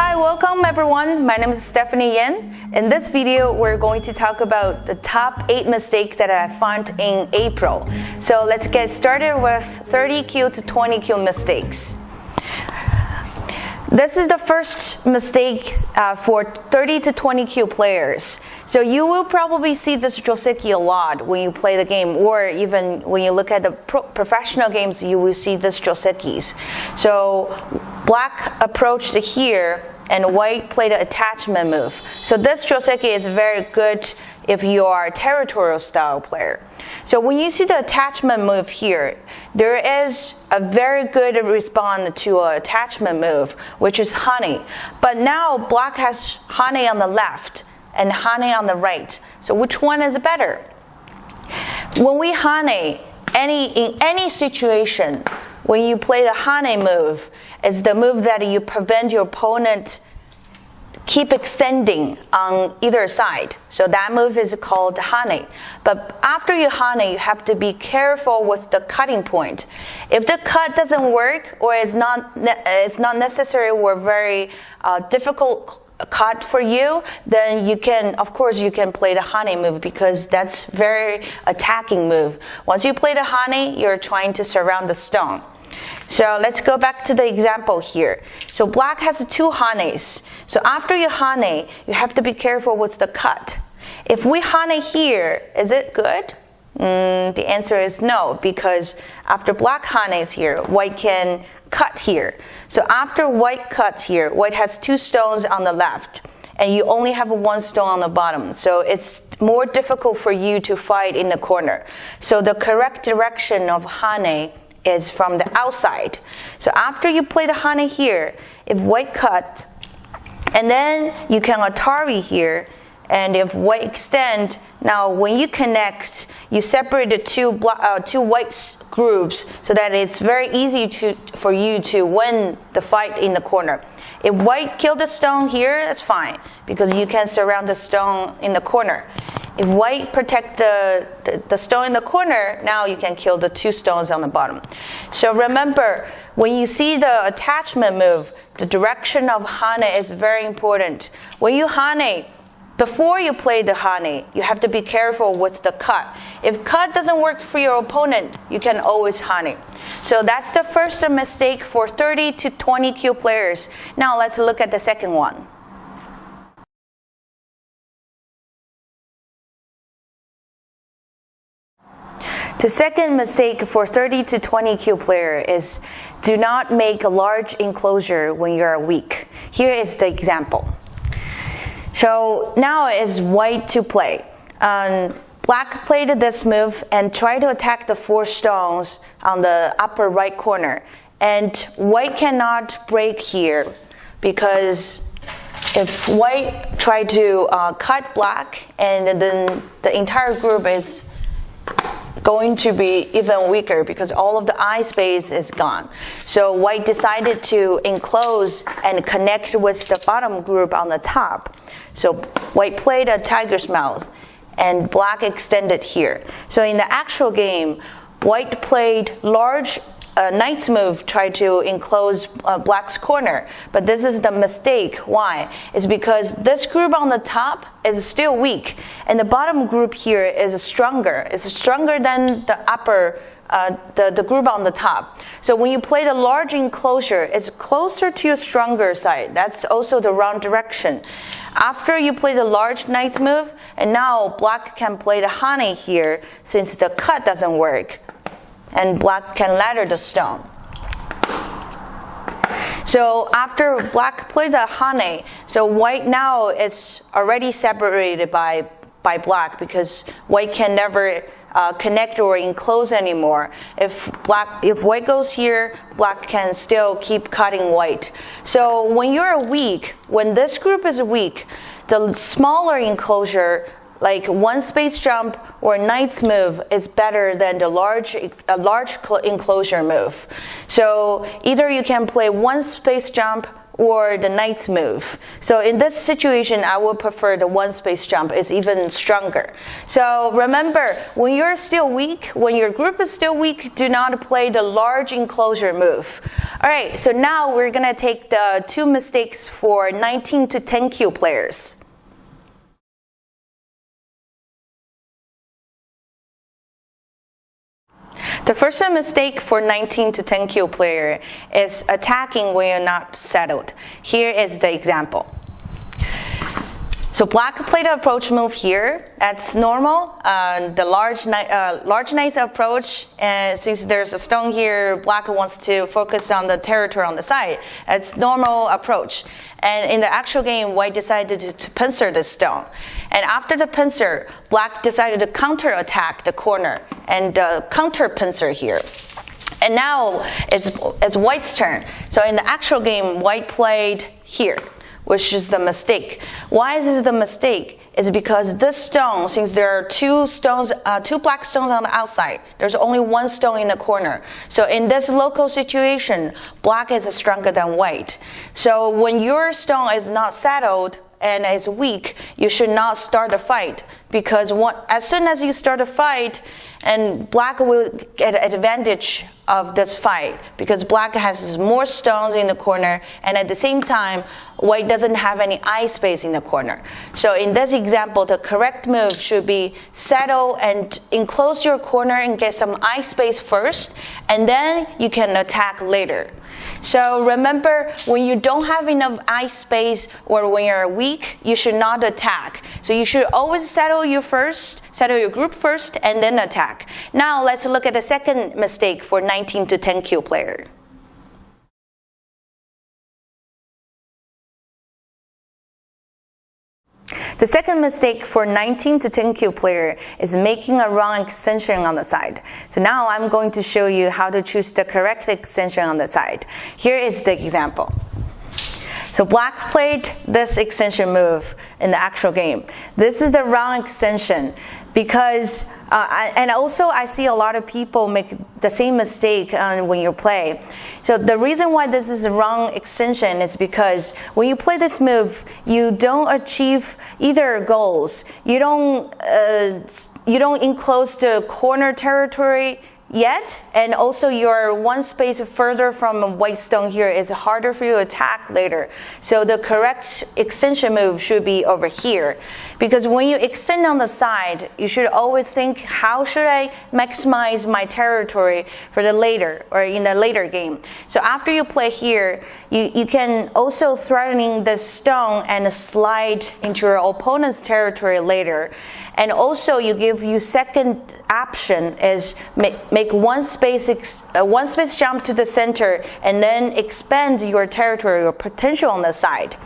Hi, welcome everyone. My name is Stephanie Yan. In this video, we're going to talk about the top 8 mistakes that I found in April. So let's get started with 30Q to 20Q mistakes. This is the first mistake for 30 to 20Q players. So you will probably see this joseki a lot when you play the game, or even when you look at the professional games, you will see this josekis. So black approached here and white played an attachment move. So this joseki is very good if you are a territorial style player. So when you see the attachment move here, there is a very good response to an attachment move, which is hane. But now black has hane on the left and hane on the right. So which one is better? When we hane, in any situation, when you play the hane move, it's the move that you prevent your opponent keep extending on either side. So that move is called hane. But after you hane, you have to be careful with the cutting point. If the cut doesn't work, or it's not necessary or very difficult cut for you, then you can, of course, you can play the hane move because that's very attacking move. Once you play the hane, you're trying to surround the stone. So let's go back to the example here. So black has 2 hanes. So after you hane, you have to be careful with the cut. If we hane here, is it good? The answer is no, because after black hanes here, white can cut here. So after white cuts here, white has 2 stones on the left, and you only have 1 stone on the bottom. So it's more difficult for you to fight in the corner. So the correct direction of hane is from the outside. So after you play the hane here, if white cut, and then you can atari here, and if white extend, now when you connect, you separate the two white groups so that it's very easy for you to win the fight in the corner. If white kill the stone here, that's fine, because you can surround the stone in the corner. If white protect the stone in the corner, now you can kill the 2 stones on the bottom. So remember, when you see the attachment move, the direction of hane is very important. When you hane, before you play the hane, you have to be careful with the cut. If cut doesn't work for your opponent, you can always hane. So that's the first mistake for 30 to 20Q players. Now let's look at the second one. The second mistake for 30 to 20Q player is do not make a large enclosure when you're weak. Here is the example. So now it's white to play. Black played this move and tried to attack the 4 stones on the upper right corner. And white cannot break here, because if white try to cut black, and then the entire group is going to be even weaker because all of the eye space is gone. So white decided to enclose and connect with the bottom group on the top. So white played a tiger's mouth and black extended here. So in the actual game, white played large knight's move, tried to enclose black's corner. But this is the mistake. Why? It's because this group on the top is still weak, and the bottom group here is stronger. It's stronger than the upper, the group on the top. So when you play the large enclosure, it's closer to your stronger side. That's also the wrong direction. After you play the large knight's move, and now black can play the hane here, since the cut doesn't work, and black can ladder the stone. So after black played the hane, so white now is already separated by black, because white can never connect or enclose anymore. If white goes here, black can still keep cutting white. So when you're weak, when this group is weak, the smaller enclosure, like 1 space jump or knight's move, is better than the large enclosure move. So either you can play 1 space jump or the knight's move. So in this situation, I would prefer the one space jump. It's even stronger. So remember, when you're still weak, when your group is still weak, do not play the large enclosure move. All right, so now we're going to take the 2 mistakes for 19 to 10 Kyu players. The first mistake for 19 to 10 Kyu player is attacking when you're not settled. Here is the example. So black played the approach move here. That's normal. The large knight's approach, and since there's a stone here, black wants to focus on the territory on the side. It's normal approach. And in the actual game, white decided to pincer the stone. And after the pincer, black decided to counter-attack the corner and counter pincer here. And now it's white's turn. So in the actual game, white played here, which is the mistake. Why is this the mistake? It's because this stone, since there are two black stones on the outside, there's only one stone in the corner. So in this local situation, black is stronger than white. So when your stone is not settled and is weak, you should not start a fight, because as soon as you start a fight, and black will get advantage of this fight because black has more stones in the corner, and at the same time, white doesn't have any eye space in the corner. So in this example, the correct move should be settle and enclose your corner and get some eye space first, and then you can attack later. So remember, when you don't have enough eye space or when you're weak, you should not attack. So you should always settle your group first, and then attack. Now let's look at the second mistake for 19 to 10 Kyu player. The second mistake for 19 to 10 Kyu player is making a wrong extension on the side. So now I'm going to show you how to choose the correct extension on the side. Here is the example. So black played this extension move in the actual game. This is the wrong extension because, and also I see a lot of people make the same mistake when you play. So the reason why this is a wrong extension is because when you play this move, you don't achieve either goals. You don't enclose the corner territory yet, and also you're one space further from a white stone here. It's harder for you to attack later. So the correct extension move should be over here, because when you extend on the side, you should always think, how should I maximize my territory for the later or in the later game? So after you play here, you can also threatening the stone and slide into your opponent's territory later. And also you give you second option is make one space jump to the center and then expand your territory or potential on the side.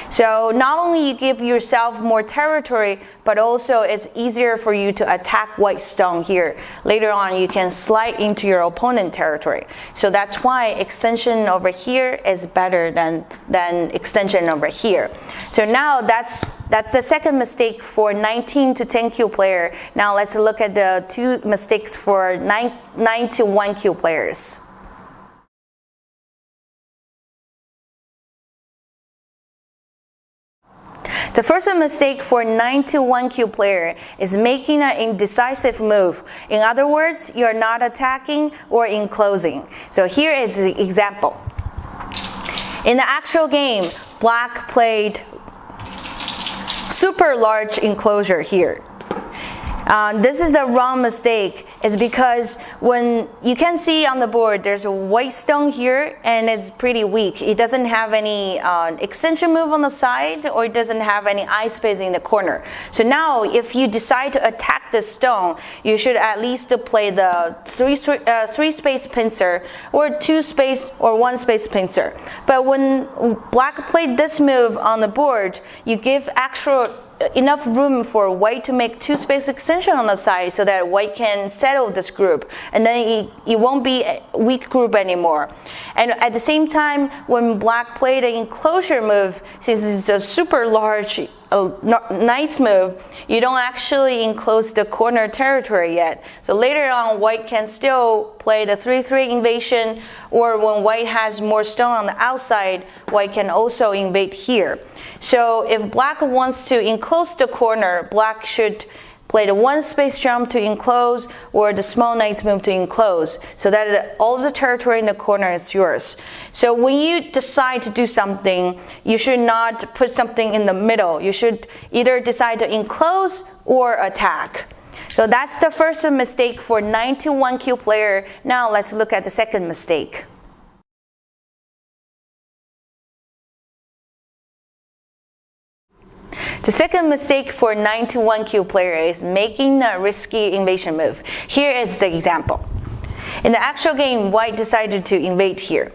So not only you give yourself more territory, but also it's easier for you to attack white stone here. Later on, you can slide into your opponent territory. So that's why extension over here is better than extension over here. So now that's the second mistake for 19 to 10 Kyu player. Now let's look at the two mistakes for 9 to 1 Kyu players. The first mistake for 9 to 1 Kyu player is making an indecisive move. In other words, you're not attacking or enclosing. So here is the example. In the actual game, black played super large enclosure here. This is the wrong mistake. It's because when you can see on the board, there's a white stone here and it's pretty weak. It doesn't have any extension move on the side, or it doesn't have any eye space in the corner. So now if you decide to attack this stone, you should at least play the three space pincer or 2 space or 1 space pincer. But when black played this move on the board, you give enough room for white to make 2 space extension on the side so that white can settle this group, and then it won't be a weak group anymore. And at the same time, when black played an enclosure move, since it's a super large knight's move, you don't actually enclose the corner territory yet. So later on, white can still play the 3-3 invasion, or when white has more stone on the outside, white can also invade here. So if black wants to enclose the corner, black should play the 1 space jump to enclose, or the small knight's move to enclose, so that all of the territory in the corner is yours. So when you decide to do something, you should not put something in the middle. You should either decide to enclose or attack. So that's the first mistake for knight to 1 Kyu player. Now let's look at the second mistake. The second mistake for knight to 1 Kyu player is making a risky invasion move. Here is the example. In the actual game, white decided to invade here.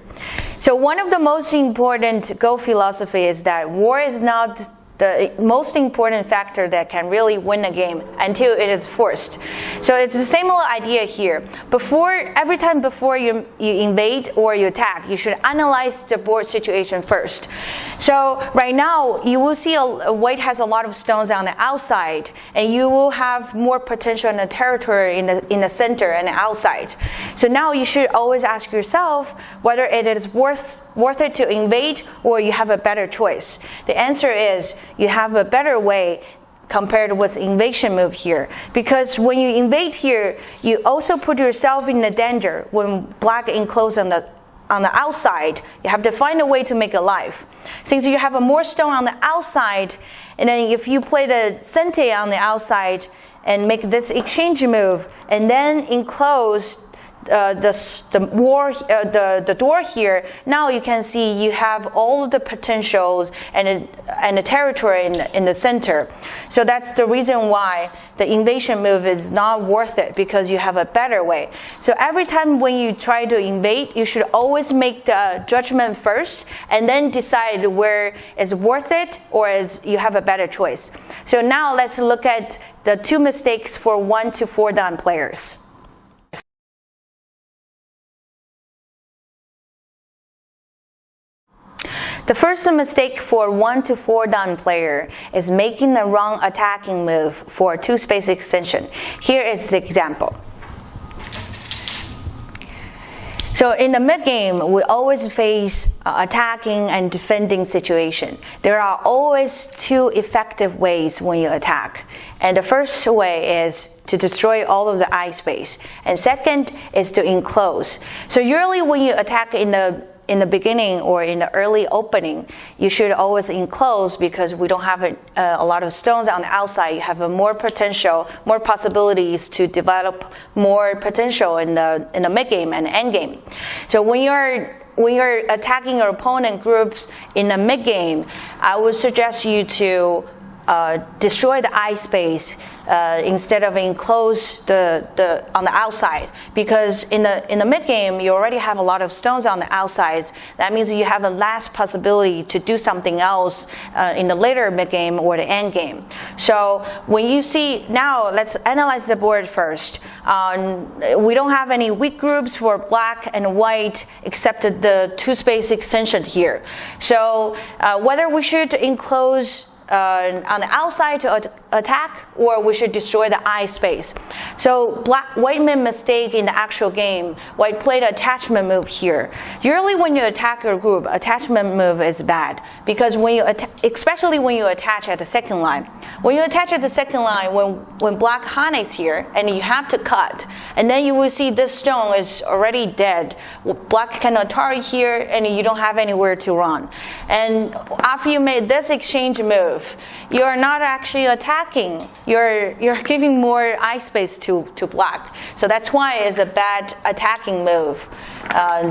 So one of the most important Go philosophy is that war is not the most important factor that can really win a game until it is forced. So it's the same idea here. Every time before you invade or you attack, you should analyze the board situation first. So right now, you will see white has a lot of stones on the outside, and you will have more potential in the territory in the center and the outside. So now you should always ask yourself whether it is worth it to invade, or you have a better choice. The answer is you have a better way compared with invasion move here, because when you invade here, you also put yourself in the danger. When black enclose on the outside, you have to find a way to make a life. Since you have a more stone on the outside, and then if you play the sente on the outside and make this exchange move, and then enclose the door here, now you can see you have all of the potentials and the territory in the center. So that's the reason why the invasion move is not worth it, because you have a better way. So every time when you try to invade, you should always make the judgment first and then decide where it's worth it or you have a better choice. So now let's look at the 2 mistakes for 1 to 4 dan players. The first mistake for 1 to 4 dan player is making the wrong attacking move for 2 space extension. Here is the example. So in the mid game, we always face attacking and defending situation. There are always 2 effective ways when you attack. And the first way is to destroy all of the eye space. And second is to enclose. So usually when you attack in the beginning or in the early opening, you should always enclose, because we don't have a lot of stones on the outside. You have more potential, more possibilities to develop more potential in the mid game and end game. So when you're attacking your opponent groups in the mid game, I would suggest you to destroy the eye space instead of enclose on the outside, because in the mid game you already have a lot of stones on the outside. That means you have a last possibility to do something else in the later mid game or the end game. So when you see, now let's analyze the board first. We don't have any weak groups for black and white except the 2 space extension here. So whether we should enclose on the outside to attack, or we should destroy the eye space. So white made mistake in the actual game. White played an attachment move here. Usually when you attack your group, attachment move is bad, because when you especially when you attach at the second line. When you attach at the second line, when black Han is here and you have to cut, and then you will see this stone is already dead. Black cannot target here, and you don't have anywhere to run. And after you made this exchange move, you're not actually attacking. You're giving more eye space to black. So that's why it's a bad attacking move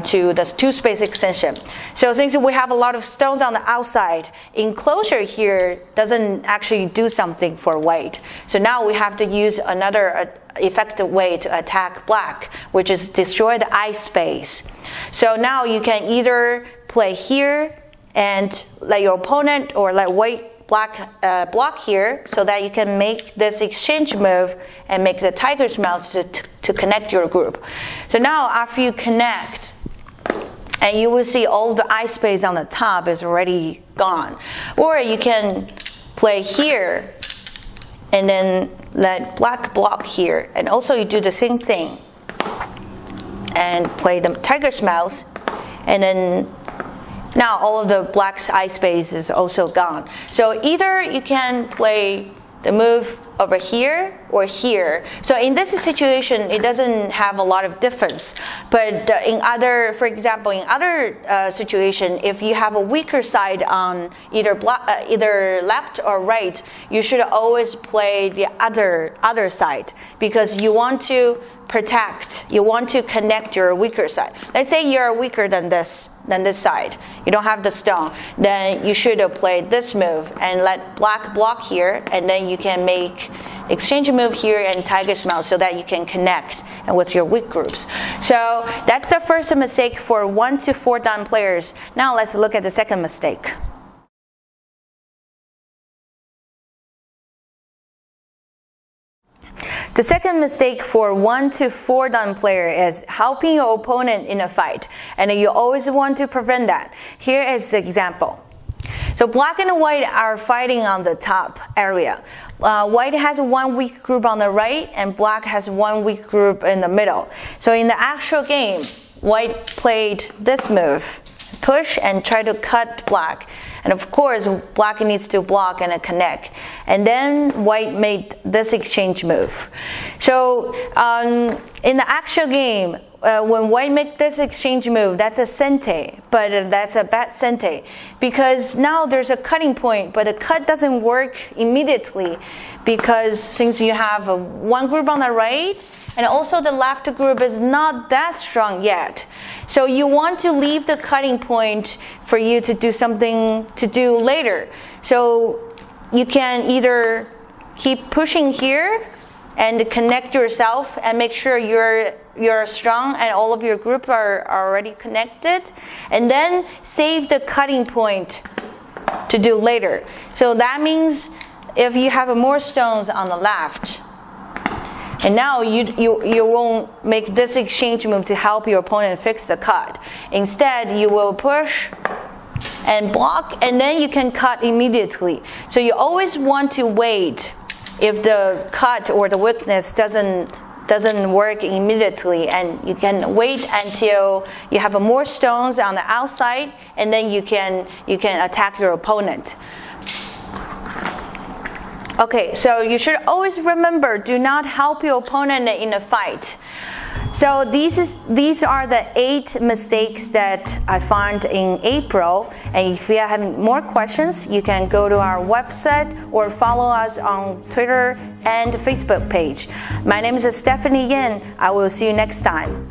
to the 2 space extension. So since we have a lot of stones on the outside, enclosure here doesn't actually do something for white. So now we have to use another effective way to attack black, which is destroy the eye space. So now you can either play here and let your opponent, or let white black block here, so that you can make this exchange move and make the tiger's mouth to connect your group. So now after you connect, and you will see all the eye space on the top is already gone. Or you can play here, and then let black block here, and also you do the same thing and play the tiger's mouth, and then now all of the black's eye space is also gone. So either you can play the move over here or here. So in this situation, it doesn't have a lot of difference. But in other, for example, in other situation, if you have a weaker side on either left or right, you should always play the other side, because you want to protect, you want to connect your weaker side. Let's say you're weaker than this side, you don't have the stone, then you should play this move and let black block here, and then you can make exchange move here and tiger's mouth so that you can connect and with your weak groups. So that's the first mistake for 1 to 4 dan players. Now let's look at the second mistake. The second mistake for 1 to 4 dan player is helping your opponent in a fight, and you always want to prevent that. Here is the example. So black and white are fighting on the top area. White has one weak group on the right, and black has one weak group in the middle. So in the actual game, white played this move, push and try to cut black. And of course, black needs to block and connect. And then white made this exchange move. So in the actual game, when white make this exchange move, that's a sente, but that's a bad sente, because now there's a cutting point, but the cut doesn't work immediately, because since you have one group on the right, and also the left group is not that strong yet. So you want to leave the cutting point for you to do something to do later. So you can either keep pushing here and connect yourself and make sure you're strong and all of your group are already connected, and then save the cutting point to do later. So that means if you have more stones on the left, and now you won't make this exchange move to help your opponent fix the cut. Instead, you will push and block, and then you can cut immediately. So you always want to wait if the cut or the weakness doesn't work immediately, and you can wait until you have more stones on the outside, and then you can attack your opponent. Okay, so you should always remember, do not help your opponent in a fight. So these are the 8 mistakes that I found in April. And if you have more questions, you can go to our website or follow us on Twitter and Facebook page. My name is Stephanie Yin. I will see you next time.